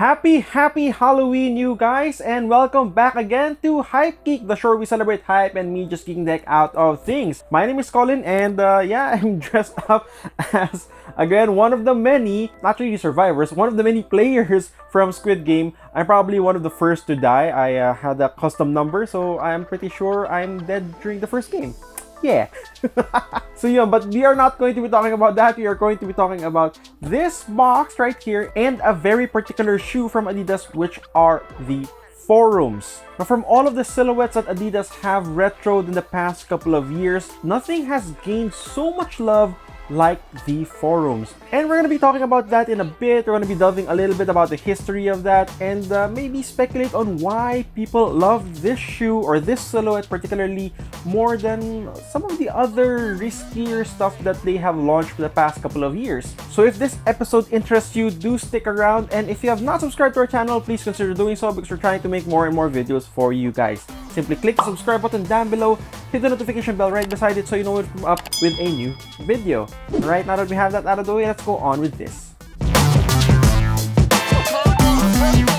Happy Halloween, you guys, and welcome back again to Hypegeek, the show we celebrate hype and me just geeking the heck out of things. My name is Colin, and yeah, I'm dressed up as, again, one of the many, not really survivors, one of the many players from Squid Game. I'm probably one of the first to die. I had a custom number, so I'm pretty sure I'm dead during the first game. Yeah. So yeah, but we are not going to be talking about that. We are going to be talking about this box right here and a very particular shoe from Adidas, which are the Forums. Now, from all of the silhouettes that Adidas have retroed in the past couple of years, nothing has gained so much love like the Forums. And we're going to be talking about that in a bit. We're going to be delving a little bit about the history of that and maybe speculate on why people love this shoe or this silhouette particularly more than some of the other riskier stuff that they have launched for the past couple of years. So if this episode interests you, do stick around, and if you have not subscribed to our channel, please consider doing so because we're trying to make more and more videos for you guys. Simply click the subscribe button down below, hit the notification bell right beside it so you know when I'm up with a new video. Alright, now that we have that out of the way, let's go on with this.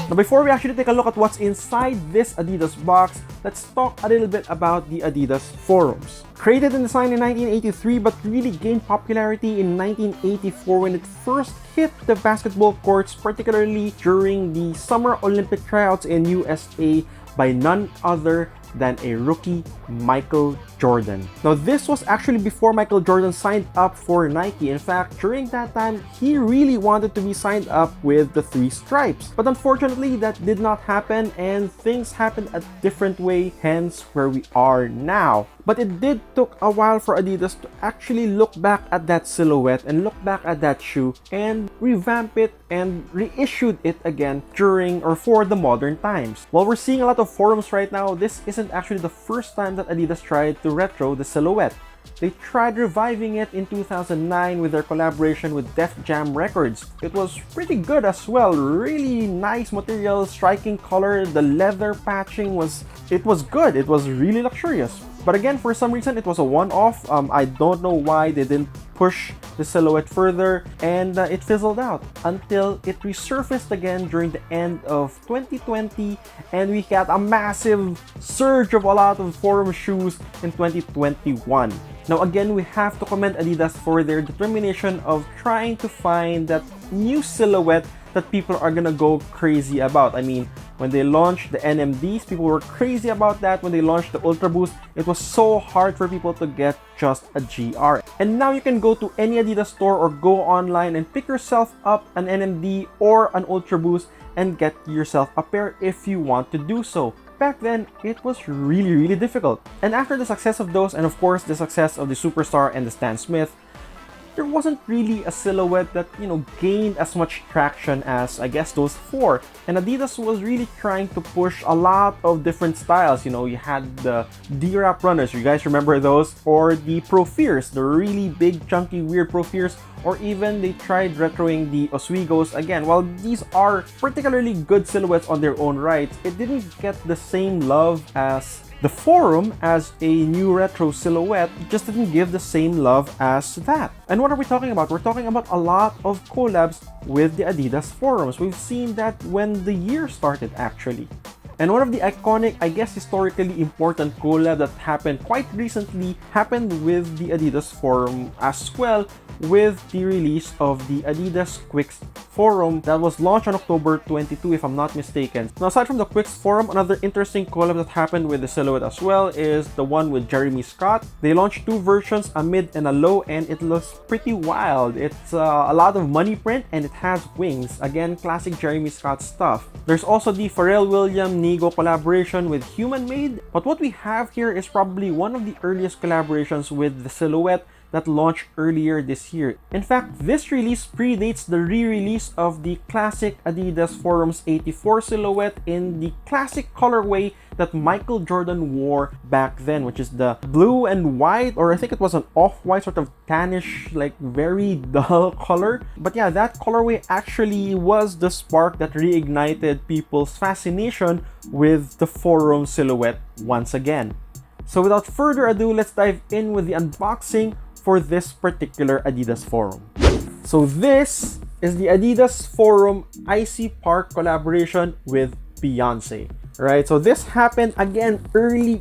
Now, before we actually take a look at what's inside this Adidas box, let's talk a little bit about the Adidas Forums. Created and designed in 1983 but really gained popularity in 1984 when it first hit the basketball courts, particularly during the Summer Olympic tryouts in USA by none other than a rookie, Michael Jordan. Now, this was actually before Michael Jordan signed up for Nike. In fact, during that time, he really wanted to be signed up with the three stripes. But unfortunately, that did not happen and things happened a different way, hence where we are now. But it did took a while for Adidas to actually look back at that silhouette and look back at that shoe and revamp it and reissued it again during or for the modern times. While we're seeing a lot of forums right now, this isn't actually the first time that Adidas tried to retro the silhouette. They tried reviving it in 2009 with their collaboration with Def Jam Records. It was pretty good as well, really nice material, striking color, the leather patching was good, it was really luxurious. But again, for some reason, it was a one-off. I don't know why they didn't push the silhouette further, and it fizzled out until it resurfaced again during the end of 2020, and we got a massive surge of a lot of Forum shoes in 2021. Now again, we have to commend Adidas for their determination of trying to find that new silhouette that people are gonna go crazy about. I mean, when they launched the NMDs, people were crazy about that. When they launched the Ultra Boost, it was so hard for people to get just a GR. And now you can go to any Adidas store or go online and pick yourself up an NMD or an Ultra Boost and get yourself a pair if you want to do so. Back then, it was really difficult. And after the success of those, and of course the success of the Superstar and the Stan Smith, there wasn't really a silhouette that, gained as much traction as, I guess, those four. And Adidas was really trying to push a lot of different styles. You had the D-Rap runners, you guys remember those? Or the Pro Fears, the really big, chunky, weird Pro Fears. Or even they tried retroing the Oswegos. Again, while these are particularly good silhouettes on their own right, it didn't get the same love as the Forum as a new retro silhouette. Just didn't give the same love as that. And what are we talking about? We're talking about a lot of collabs with the Adidas Forums. We've seen that when the year started actually. And one of the iconic, I guess historically important collab that happened quite recently happened with the Adidas Forum as well, with the release of the Adidas Quicks Forum that was launched on October 22 if I'm not mistaken. Now, aside from the Quicks Forum, another interesting collab that happened with the silhouette as well is the one with Jeremy Scott. They launched two versions, a mid and a low, and it looks pretty wild. It's a lot of money print and it has wings. Again, classic Jeremy Scott stuff. There's also the Pharrell Williams Nigo collaboration with Human Made, but what we have here is probably one of the earliest collaborations with the silhouette that launched earlier this year. In fact, this release predates the re-release of the classic Adidas Forums 84 silhouette in the classic colorway that Michael Jordan wore back then, which is the blue and white, or I think it was an off-white sort of tannish, like very dull color. But yeah, that colorway actually was the spark that reignited people's fascination with the Forum silhouette once again. So without further ado, let's dive in with the unboxing for this particular Adidas Forum. So this is the Adidas Forum Icy Park collaboration with Beyoncé. Right, so this happened again very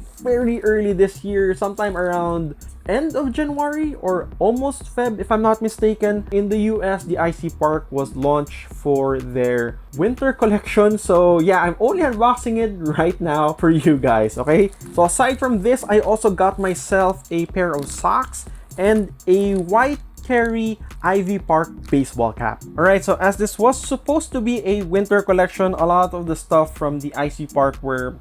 early this year, sometime around end of January or almost Feb, if I'm not mistaken. In the US, the Icy Park was launched for their winter collection. So yeah, I'm only unboxing it right now for you guys, okay? So aside from this, I also got myself a pair of socks and a white Terry Ivy Park baseball cap. Alright, so as this was supposed to be a winter collection, a lot of the stuff from the Icy Park were,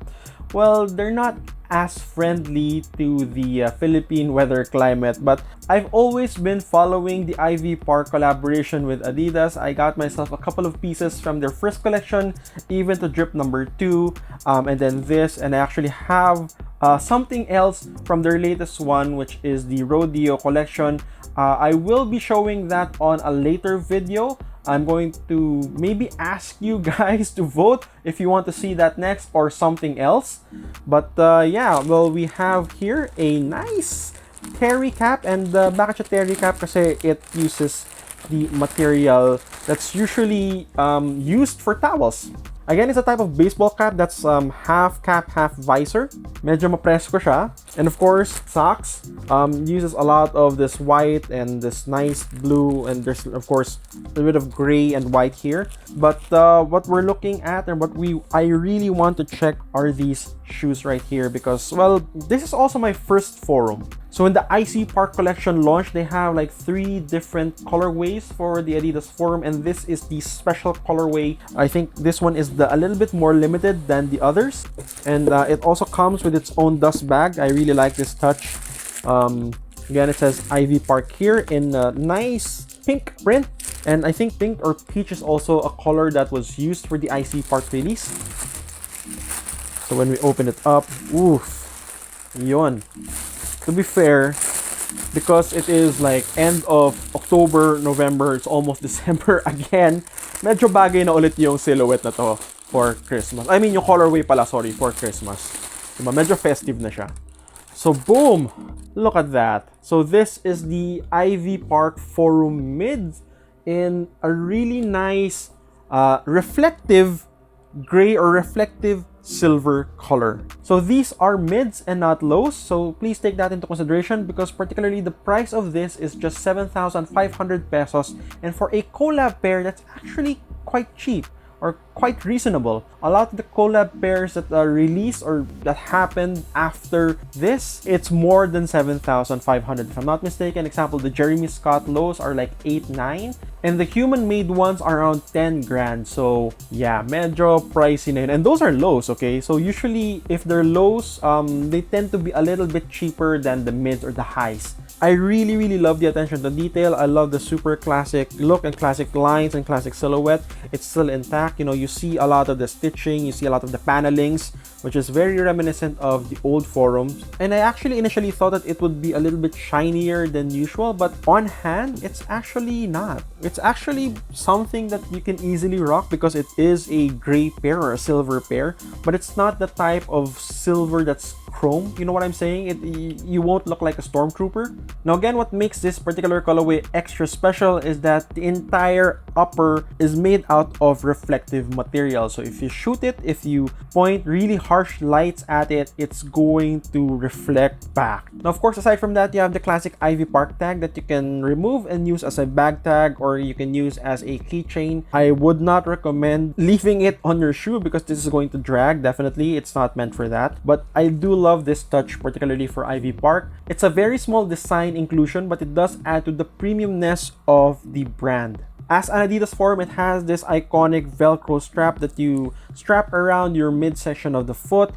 well, they're not as friendly to the Philippine weather climate, but I've always been following the Ivy Park collaboration with Adidas. I got myself a couple of pieces from their first collection, even to drip number 2, and then this, and I actually have something else from their latest one, which is the Rodeo collection. I will be showing that on a later video. I'm going to maybe ask you guys to vote if you want to see that next or something else. But yeah, well, we have here a nice terry cap, and bakit siya terry cap kasi it uses the material that's usually used for towels. Again, it's a type of baseball cap that's half cap, half visor. Medyo mapresko siya. And of course, socks. Uses a lot of this white and this nice blue, and there's of course a bit of gray and white here. But what we're looking at and what I really want to check are these shoes right here, because, well, this is also my first forum. So when the Icy Park collection launched, they have like 3 different colorways for the Adidas Forum, and this is the special colorway. I think this one is a little bit more limited than the others, and it also comes with its own dust bag. I really like this touch. Again, it says Ivy Park here in a nice pink print, and I think pink or peach is also a color that was used for the Icy Park release. So when we open it up, oof, yun. To be fair, because it is like end of October, November, it's almost December again, medyo bagay na ulit yung silhouette na to for Christmas. I mean, yung colorway pala, sorry, for Christmas. Diba? Medyo festive na siya. So boom! Look at that. So this is the Ivy Park Forum Mids in a really nice reflective gray or reflective silver color. So these are mids and not lows, so please take that into consideration, because particularly the price of this is just 7,500 pesos, and for a collab pair, that's actually quite cheap or quite reasonable. A lot of the collab pairs that are released or that happened after this, it's more than 7,500 if I'm not mistaken. Example, the Jeremy Scott lows are like 8-9, and the human made ones are around 10 grand. So yeah, medyo pricey na yun. And those are lows, okay? So usually if they're lows, they tend to be a little bit cheaper than the mids or the highs. I really love the attention to detail. I love the super classic look and classic lines and classic silhouette. It's still intact. You know, you see a lot of the stitching, you see a lot of the panelings, which is very reminiscent of the old forums. And I actually initially thought that it would be a little bit shinier than usual, but on hand, it's actually not. It's actually something that you can easily rock because it is a gray pair or a silver pair, but it's not the type of silver that's chrome. You know what I'm saying? You won't look like a stormtrooper. Now again, what makes this particular colorway extra special is that the entire upper is made out of reflective material. So if you shoot it, if you point really harsh lights at it, it's going to reflect back. Now of course, aside from that, you have the classic Ivy Park tag that you can remove and use as a bag tag, or you can use as a keychain. I would not recommend leaving it on your shoe because this is going to drag. Definitely, it's not meant for that. But I do love this touch, particularly for Ivy Park. It's a very small design inclusion, but it does add to the premiumness of the brand. As an Adidas Forum, it has this iconic Velcro strap that you strap around your midsection of the foot,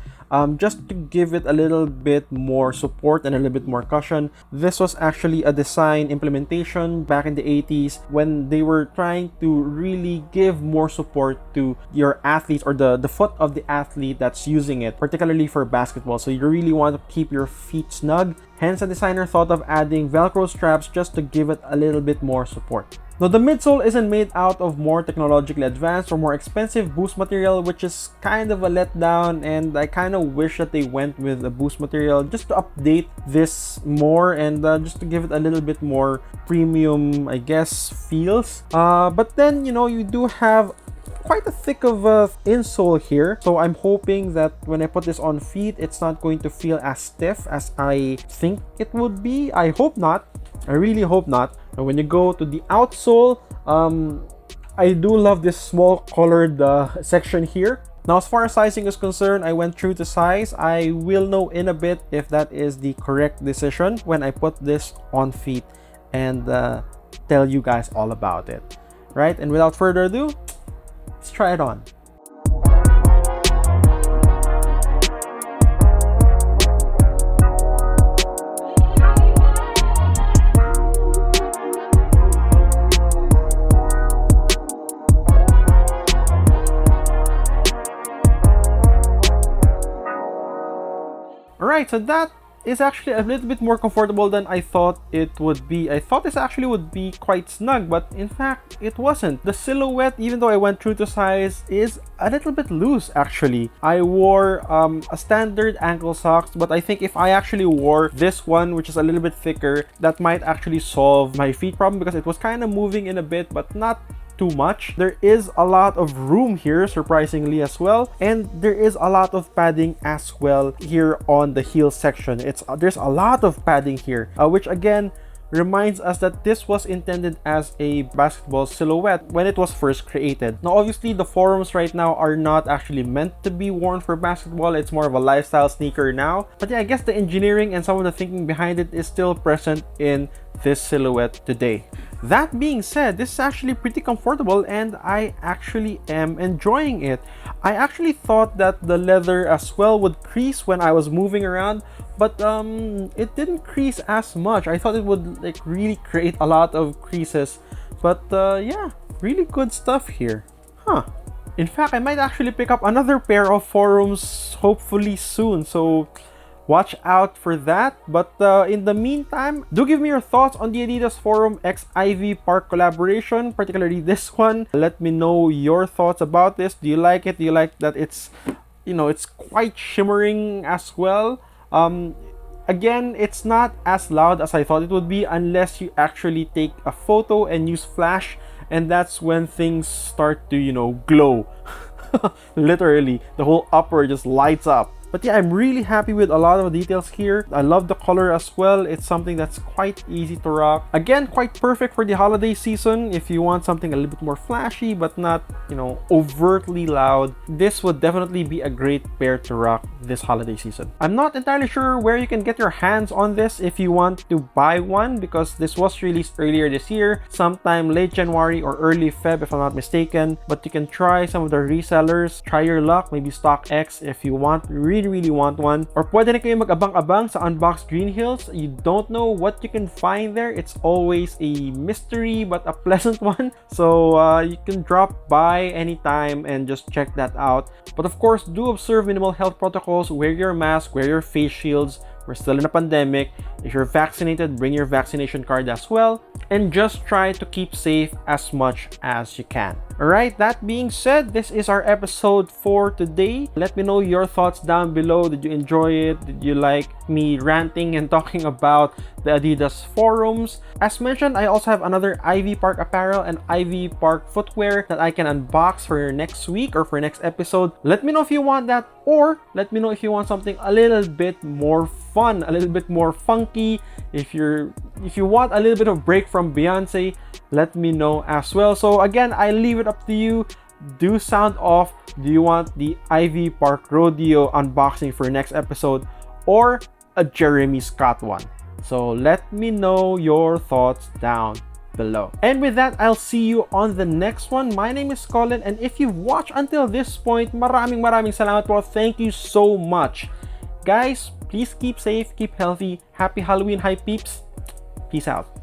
just to give it a little bit more support and a little bit more cushion. This was actually a design implementation back in the 80s when they were trying to really give more support to your athletes or the foot of the athlete that's using it, particularly for basketball. So you really want to keep your feet snug. Hence, a designer thought of adding Velcro straps just to give it a little bit more support. Now, the midsole isn't made out of more technologically advanced or more expensive boost material, which is kind of a letdown, and I kind of wish that they went with a boost material just to update this more and just to give it a little bit more premium, I guess, feels. But then, you know, you do have quite a thick of a insole here, so I'm hoping that when I put this on feet, it's not going to feel as stiff as I think it would be. I hope not. I really hope not. And when you go to the outsole, I do love this small colored section here. Now, as far as sizing is concerned, I went true to size. I will know in a bit if that is the correct decision when I put this on feet and tell you guys all about it. Right? And without further ado, let's try it on. Alright, so that is actually a little bit more comfortable than I thought it would be. I thought this actually would be quite snug, but in fact, it wasn't. The silhouette, even though I went true to size, is a little bit loose actually. I wore a standard ankle socks, but I think if I actually wore this one, which is a little bit thicker, that might actually solve my feet problem because it was kind of moving in a bit, but not too much. There is a lot of room here, surprisingly as well, and there is a lot of padding as well here on the heel section. There's a lot of padding here, which again reminds us that this was intended as a basketball silhouette when it was first created. Now, obviously, the Forums right now are not actually meant to be worn for basketball. It's more of a lifestyle sneaker now. But yeah, I guess the engineering and some of the thinking behind it is still present in this silhouette today. That being said, this is actually pretty comfortable and I actually am enjoying it. I actually thought that the leather as well would crease when I was moving around, but it didn't crease as much. I thought it would like really create a lot of creases, but yeah, really good stuff here. In fact, I might actually pick up another pair of Forums hopefully soon, so watch out for that. But in the meantime, do give me your thoughts on the Adidas Forum x Ivy Park collaboration, particularly this one. Let me know your thoughts about this. Do you like it? Do you like that it's, you know, it's quite shimmering as well? Again, it's not as loud as I thought it would be unless you actually take a photo and use flash, and that's when things start to, you know, glow. Literally, the whole upper just lights up. But yeah, I'm really happy with a lot of the details here. I love the color as well. It's something that's quite easy to rock. Again, quite perfect for the holiday season. If you want something a little bit more flashy but not, you know, overtly loud, this would definitely be a great pair to rock this holiday season. I'm not entirely sure where you can get your hands on this if you want to buy one, because this was released earlier this year, sometime late January or early Feb if I'm not mistaken. But you can try some of the resellers, try your luck, maybe StockX if you want, really want one. Or pwede na kayo mag-abang-abang sa Unbox Green Hills. You don't know what you can find there. It's always a mystery but a pleasant one. So you can drop by anytime and just check that out. But of course, do observe minimal health protocols. Wear your mask, wear your face shields. We're still in a pandemic. If you're vaccinated, bring your vaccination card as well. And just try to keep safe as much as you can. Alright, that being said, this is our episode for today. Let me know your thoughts down below. Did you enjoy it? Did you like me ranting and talking about the Adidas Forums? As mentioned, I also have another Ivy Park apparel and Ivy Park footwear that I can unbox for next week or for next episode. Let me know if you want that, or let me know if you want something a little bit more fun, a little bit more funky. If you want a little bit of break from Beyoncé, let me know as well. So again, I leave it up to you. Do sound off. Do you want the Ivy Park Rodeo unboxing for next episode or a Jeremy Scott one? So let me know your thoughts down below. And with that, I'll see you on the next one. My name is Colin, and if you've watched until this point, maraming salamat po. Thank you so much. Guys, please keep safe, keep healthy. Happy Halloween, Hype Peeps. Peace out.